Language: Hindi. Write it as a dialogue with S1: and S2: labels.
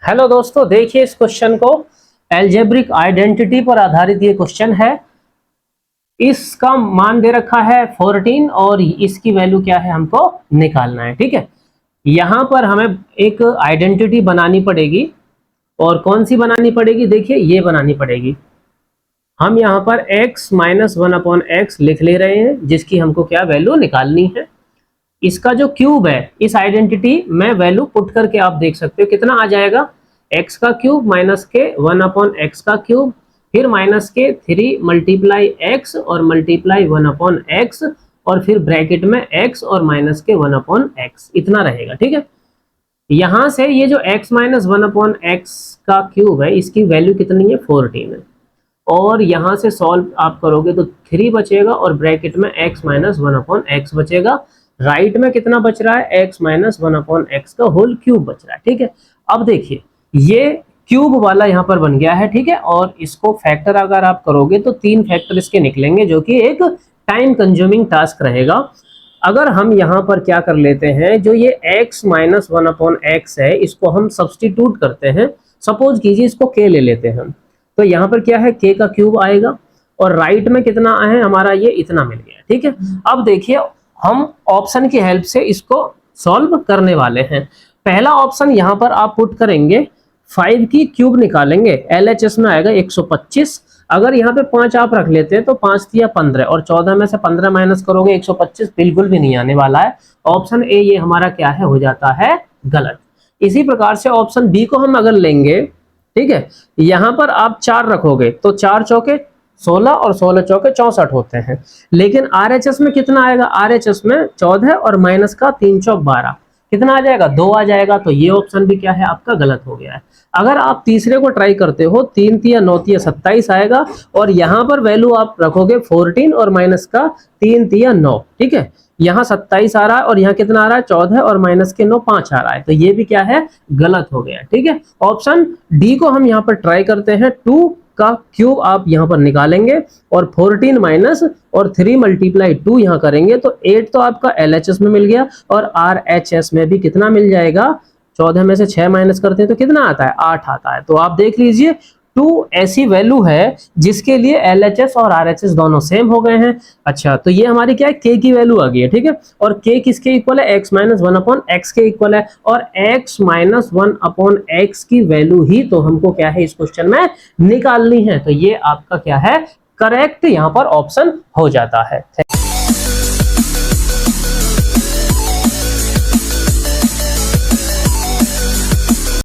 S1: हेलो दोस्तों, देखिए इस क्वेश्चन को। एल्जेब्रिक आइडेंटिटी पर आधारित ये क्वेश्चन है। इसका मान दे रखा है 14 और इसकी वैल्यू क्या है हमको निकालना है। ठीक है, यहां पर हमें एक आइडेंटिटी बनानी पड़ेगी। और कौन सी बनानी पड़ेगी? देखिए ये बनानी पड़ेगी। हम यहां पर x माइनस 1/x लिख ले रहे हैं, जिसकी हमको क्या वैल्यू निकालनी है। इसका जो क्यूब है इस आइडेंटिटी में वैल्यू पुट करके आप देख सकते हो कितना आ जाएगा। x का क्यूब माइनस के 1/x का क्यूब, फिर माइनस के 3 मल्टीप्लाई x और मल्टीप्लाई 1/x, और फिर ब्रैकेट में x और माइनस के 1/x इतना रहेगा। ठीक है, यहां से ये जो x माइनस 1/x का क्यूब है इसकी वैल्यू कितनी है? 14 है। और यहां से सॉल्व आप करोगे तो 3 बचेगा और ब्रैकेट में x माइनस 1/x बचेगा। राइट में कितना बच रहा है? x माइनस 1/x का होल क्यूब बच रहा है। ठीक है, अब देखिए ये क्यूब वाला यहाँ पर बन गया है। ठीक है, और इसको फैक्टर अगर आप करोगे तो 3 फैक्टर इसके निकलेंगे, जो कि एक टाइम कंज्यूमिंग टास्क रहेगा। अगर हम यहाँ पर क्या कर लेते हैं, जो ये x माइनस 1/x है इसको हम सब्सटीट्यूट करते हैं। सपोज कीजिए इसको k ले लेते हैं हम, तो यहाँ पर क्या है? k का क्यूब आएगा और राइट में कितना है हमारा? ये इतना मिल गया। ठीक है, अब देखिए हम ऑप्शन की हेल्प से इसको सॉल्व करने वाले हैं। पहला ऑप्शन यहाँ पर आप पुट करेंगे, 5 की क्यूब निकालेंगे, LHS में आएगा 125। अगर यहाँ पे 5 आप रख लेते हैं तो 5 दिया 15 और 14 में से 15 माइनस करोगे 125 बिल्कुल भी नहीं आने वाला है। ऑप्शन ए ये हमारा क्या है? हो जाता है गलत। इसी प्रकार से ऑप्शन बी को हम अगर लेंगे, ठीक है, यहाँ पर आप 4 रखोगे तो 4 चौके 16 और 16 चौके 64 होते हैं। लेकिन RHS में कितना आएगा? RHS में 14 और माइनस का 3 चौक 12 कितना आ जाएगा? 2 आ जाएगा। तो ये ऑप्शन भी क्या है आपका? गलत हो गया है। अगर आप तीसरे को ट्राई करते हो, 3 तिया 9 तिया 27 आएगा और यहाँ पर वैल्यू आप रखोगे 14 और माइनस का 3 तिया 9। ठीक है, यहाँ 27 आ रहा है और यहाँ कितना आ रहा है? 14 और माइनस के 9 5 आ रहा है। तो ये भी क्या है? गलत हो गया। ठीक है, ऑप्शन डी को हम यहाँ पर ट्राई करते हैं। 2 का क्यूब आप यहाँ पर निकालेंगे और 14 माइनस और 3 मल्टीप्लाई 2 यहाँ करेंगे तो 8 तो आपका LHS में मिल गया और RHS में भी कितना मिल जाएगा? 14 में से 6 माइनस करते हैं तो कितना आता है? 8 आता है। तो आप देख लीजिए 2 ऐसी वैल्यू है जिसके लिए LHS और RHS दोनों सेम हो गए हैं। अच्छा, तो ये हमारी क्या है? k की वैल्यू आ गई है। ठीक है, और k किसके इक्वल है? x माइनस 1/x के इक्वल है और x माइनस 1/x की वैल्यू ही तो हमको क्या है इस क्वेश्चन में निकालनी है। तो ये आपका क्या है? करेक्ट यहाँ पर ऑप्शन हो जाता है।